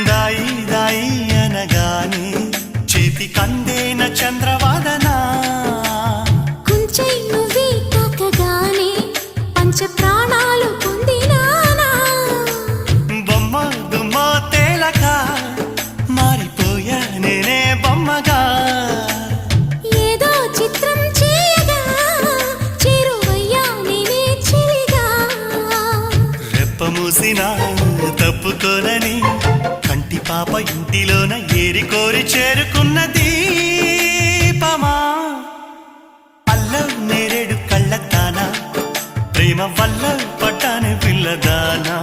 దాయి దాయి అనగానే చేతి కందేన చంద్రవాదనా కుంచై నువ్వే తాకగానే పంచ ప్రాణాలు పొందినానా బొమ్మ దుమ్మ తేలక మారిపోయా నేనే బొమ్మగా ఏదో చిత్రం చేయగా చేరువయ్యా నేనే చెలిగా రెప్ప మూసినా తప్పుకోనని కంటి పాప ఇంటిలోన ఏరి కోరి చేరుకున్న దీపమా అల్లం నేరేడు కళ్ళతానా ప్రేమ వల్ల పట్టాని పిల్లదానా